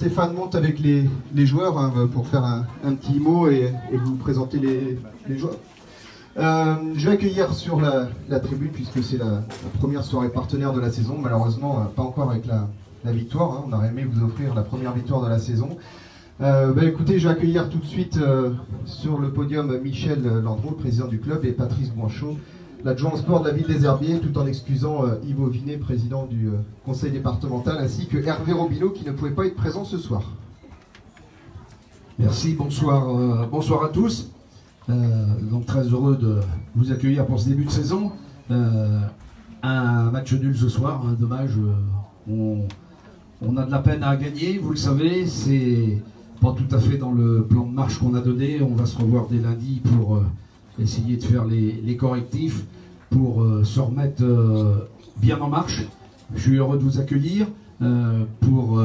Stéphane monte avec les joueurs hein, pour faire un petit mot et vous présenter les joueurs. Je vais accueillir sur la tribune, puisque c'est la première soirée partenaire de la saison, malheureusement pas encore avec la victoire, hein. On aurait aimé vous offrir la première victoire de la saison. Écoutez, je vais accueillir tout de suite sur le podium Michel Landreau, le président du club, et Patrice Boinchot, l'adjoint au sport de la ville des Herbiers, tout en excusant Yves Vinet, président du conseil départemental, ainsi que Hervé Robineau, qui ne pouvait pas être présent ce soir. Merci, bonsoir à tous. Donc très heureux de vous accueillir pour ce début de saison. Un match nul ce soir, hein, dommage. On a de la peine à gagner, vous le savez, c'est pas tout à fait dans le plan de marche qu'on a donné. On va se revoir dès lundi pour essayer de faire les correctifs, pour se remettre bien en marche. Je suis heureux de vous accueillir pour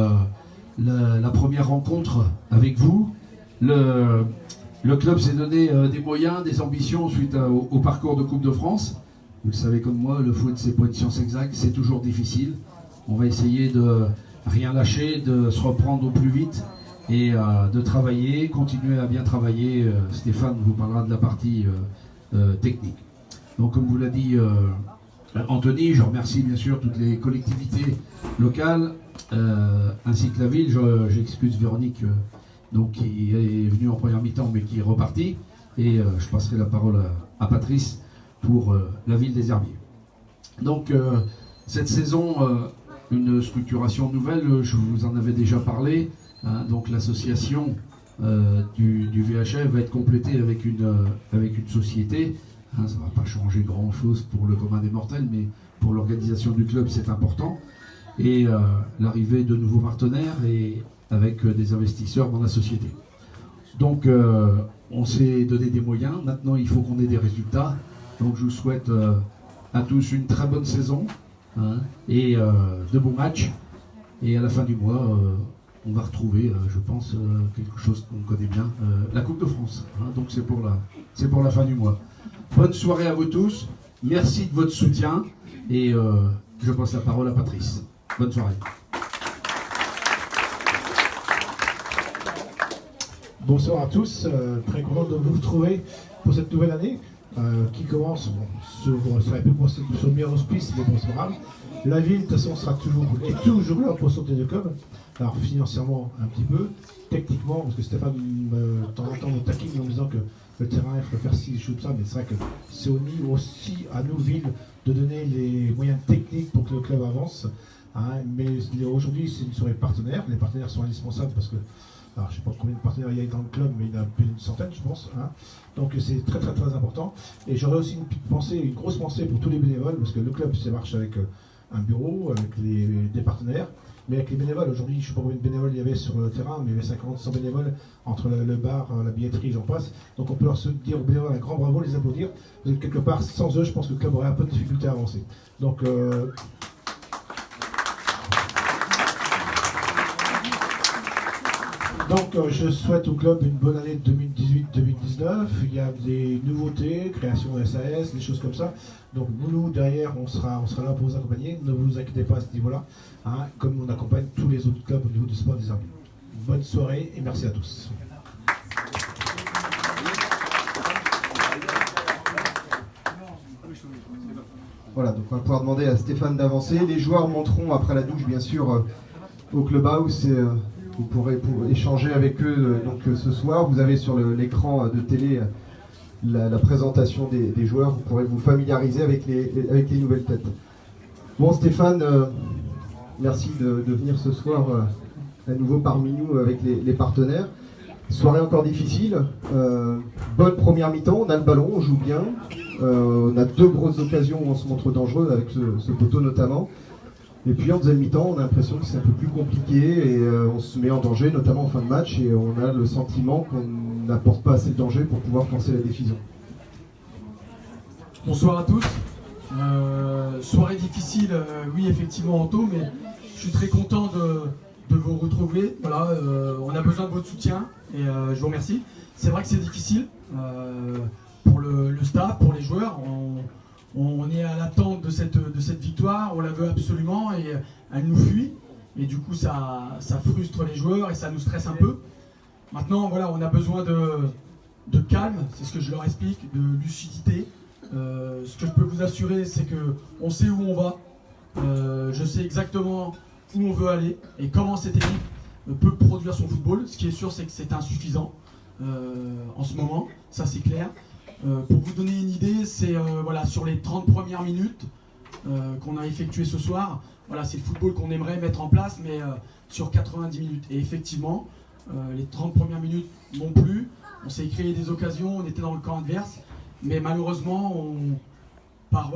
la première rencontre avec vous. Le club s'est donné des moyens, des ambitions suite au parcours de Coupe de France. Vous le savez comme moi, le foot c'est pas une science exacte, c'est toujours difficile. On va essayer de rien lâcher, de se reprendre au plus vite et de travailler, continuer à bien travailler. Stéphane vous parlera de la partie technique. Donc comme vous l'a dit Anthony, je remercie bien sûr toutes les collectivités locales ainsi que la ville. J'excuse Véronique donc, qui est venue en première mi-temps mais qui est repartie. Et je passerai la parole à Patrice pour la ville des Herbiers. Donc cette saison, une structuration nouvelle, je vous en avais déjà parlé. Hein, donc l'association du VHF va être complétée avec une société. Hein, ça ne va pas changer grand-chose pour le commun des mortels, mais pour l'organisation du club, c'est important. Et l'arrivée de nouveaux partenaires et avec des investisseurs dans la société. Donc on s'est donné des moyens. Maintenant, il faut qu'on ait des résultats. Donc je vous souhaite à tous une très bonne saison hein, et de beaux matchs. Et à la fin du mois, on va retrouver, je pense, quelque chose qu'on connaît bien, la Coupe de France. Hein, donc c'est pour la fin du mois. Bonne soirée à vous tous. Merci de votre soutien. Et je passe la parole à Patrice. Bonne soirée. Bonsoir à tous, très content de vous retrouver pour cette nouvelle année qui commence sur le meilleur auspice, mais bon c'est grave. La ville de toute façon est toujours là pour sauter de club, alors financièrement un petit peu, techniquement, parce que Stéphane de temps en temps me taquine en me disant que le terrain il faut faire ci, des choses comme ça, mais c'est vrai que c'est au niveau aussi à nous ville de donner les moyens techniques pour que le club avance. Hein, mais aujourd'hui c'est une soirée partenaire, les partenaires sont indispensables parce que alors, je ne sais pas combien de partenaires il y a dans le club, mais il y en a plus d'une centaine, je pense. Hein. Donc c'est très très très important. Et j'aurais aussi une petite pensée, une grosse pensée pour tous les bénévoles, parce que le club, ça marche avec un bureau, avec des partenaires, mais avec les bénévoles. Aujourd'hui, je ne sais pas combien de bénévoles il y avait sur le terrain, mais il y avait 50, 100 bénévoles entre le bar, la billetterie, j'en passe. Donc on peut leur dire aux bénévoles un grand bravo, les applaudir. Parce que quelque part, sans eux, je pense que le club aurait un peu de difficulté à avancer. Donc je souhaite au club une bonne année 2018-2019. Il y a des nouveautés, création de SAS, des choses comme ça. Donc nous, derrière, on sera là pour vous accompagner. Ne vous inquiétez pas à ce niveau-là, hein, comme on accompagne tous les autres clubs au niveau du sport des Herbiers. Bonne soirée et merci à tous. Voilà, donc on va pouvoir demander à Stéphane d'avancer. Les joueurs monteront après la douche, bien sûr, au clubhouse. Vous pourrez échanger avec eux donc, ce soir. Vous avez sur l'écran de télé la présentation des joueurs. Vous pourrez vous familiariser avec les nouvelles têtes. Bon Stéphane, merci de venir ce soir à nouveau parmi nous avec les partenaires. Soirée encore difficile. Bonne première mi-temps, on a le ballon, on joue bien. On a deux grosses occasions où on se montre dangereux avec ce poteau notamment. Et puis en deuxième mi-temps, on a l'impression que c'est un peu plus compliqué et on se met en danger, notamment en fin de match, et on a le sentiment qu'on n'apporte pas assez de danger pour pouvoir forcer la décision. Bonsoir à tous. Soirée difficile, oui effectivement Anto, mais je suis très content de vous retrouver. Voilà, on a besoin de votre soutien et je vous remercie. C'est vrai que c'est difficile pour le staff, pour les joueurs. On est à l'attente de cette victoire, on la veut absolument et elle nous fuit. et du coup ça frustre les joueurs et ça nous stresse un peu. Maintenant, voilà, on a besoin de calme, c'est ce que je leur explique, de lucidité. Ce que je peux vous assurer, c'est qu'on sait où on va. Je sais exactement où on veut aller et comment cette équipe peut produire son football. Ce qui est sûr, c'est que c'est insuffisant en ce moment, ça c'est clair. Pour vous donner une idée, c'est voilà, sur les 30 premières minutes qu'on a effectuées ce soir, voilà, c'est le football qu'on aimerait mettre en place, mais sur 90 minutes. Et effectivement, les 30 premières minutes non plus. On s'est créé des occasions, on était dans le camp adverse, mais malheureusement, par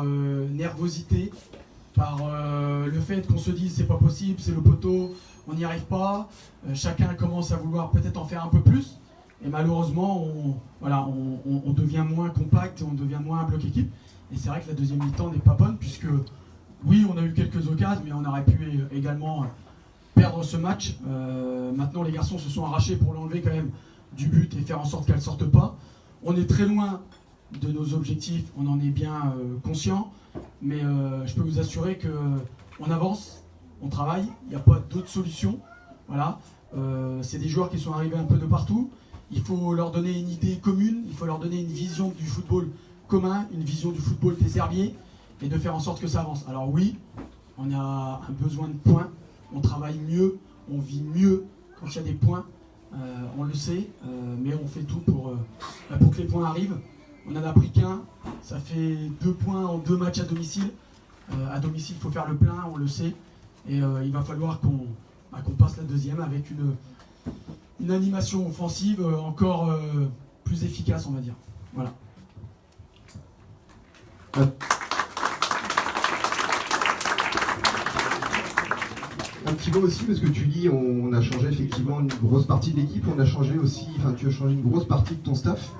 nervosité, par le fait qu'on se dise c'est pas possible, c'est le poteau, on n'y arrive pas, chacun commence à vouloir peut-être en faire un peu plus, et malheureusement, on devient moins compact, on devient moins un bloc équipe, et c'est vrai que la deuxième mi-temps n'est pas bonne, puisque oui, on a eu quelques occasions, mais on aurait pu également perdre ce match. Maintenant, les garçons se sont arrachés pour l'enlever quand même du but et faire en sorte qu'elle ne sorte pas. On est très loin de nos objectifs, on en est bien conscient, mais je peux vous assurer qu'on avance, on travaille, il n'y a pas d'autre solution. Voilà. C'est des joueurs qui sont arrivés un peu de partout, il faut leur donner une idée commune, il faut leur donner une vision du football commun, une vision du football des herbiers, et de faire en sorte que ça avance. Alors oui, on a un besoin de points, on travaille mieux, on vit mieux quand il y a des points, on le sait, mais on fait tout pour que les points arrivent. On n'en a pris qu'un, ça fait 2 points en 2 matchs à domicile. À domicile, il faut faire le plein, on le sait, et il va falloir qu'on passe la deuxième avec une animation offensive encore plus efficace, on va dire. Voilà. Un petit mot aussi, parce que tu dis on a changé effectivement une grosse partie de l'équipe, on a changé aussi, tu as changé une grosse partie de ton staff,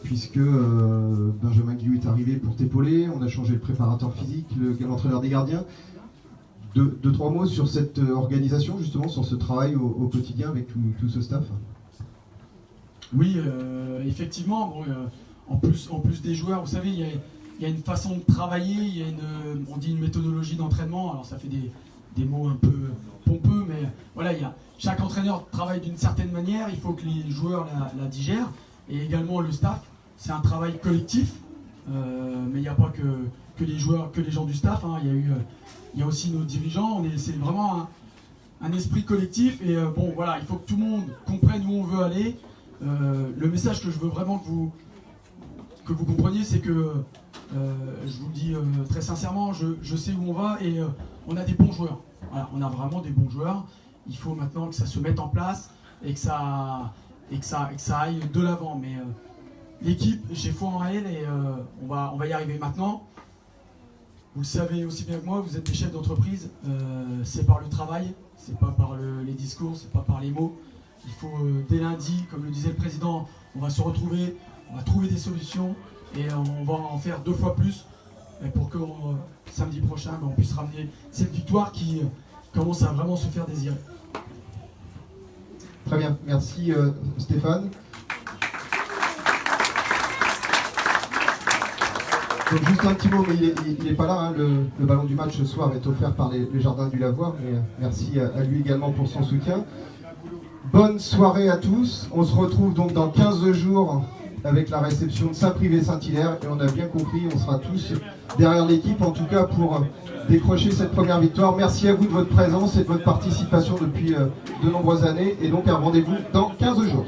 puisque Benjamin Guillou est arrivé pour t'épauler, on a changé le préparateur physique, l'entraîneur des gardiens. 2-3 mots sur cette organisation, justement, sur ce travail au quotidien avec tout ce staff. Oui, effectivement, bon, en plus des joueurs, vous savez, il y a une façon de travailler, il y a on dit une méthodologie d'entraînement, alors ça fait des mots un peu pompeux, mais voilà, chaque entraîneur travaille d'une certaine manière, il faut que les joueurs la digèrent, et également le staff, c'est un travail collectif, mais il n'y a pas que les joueurs, que les gens du staff, hein, il y a aussi nos dirigeants, c'est vraiment un esprit collectif, et bon voilà, il faut que tout le monde comprenne où on veut aller. Le message que je veux vraiment que vous compreniez, c'est que, je vous le dis très sincèrement, je sais où on va, et on a des bons joueurs. Voilà, on a vraiment des bons joueurs. Il faut maintenant que ça se mette en place et que ça aille de l'avant. Mais l'équipe, j'ai foi en elle, et on va y arriver maintenant. Vous le savez aussi bien que moi, vous êtes des chefs d'entreprise. C'est par le travail, c'est pas par les discours, c'est pas par les mots. Il faut, dès lundi, comme le disait le président, on va se retrouver, on va trouver des solutions, et on va en faire 2 fois plus, pour que samedi prochain, on puisse ramener cette victoire qui commence à vraiment se faire désirer. Très bien, merci Stéphane. Donc juste un petit mot, mais il n'est pas là, hein. Le ballon du match ce soir est offert par les Jardins du Lavoir, mais merci à lui également pour son soutien. Bonne soirée à tous, on se retrouve donc dans 15 jours avec la réception de Saint-Privé-Saint-Hilaire, et on a bien compris, on sera tous derrière l'équipe, en tout cas pour décrocher cette première victoire. Merci à vous de votre présence et de votre participation depuis de nombreuses années, et donc un rendez-vous dans 15 jours.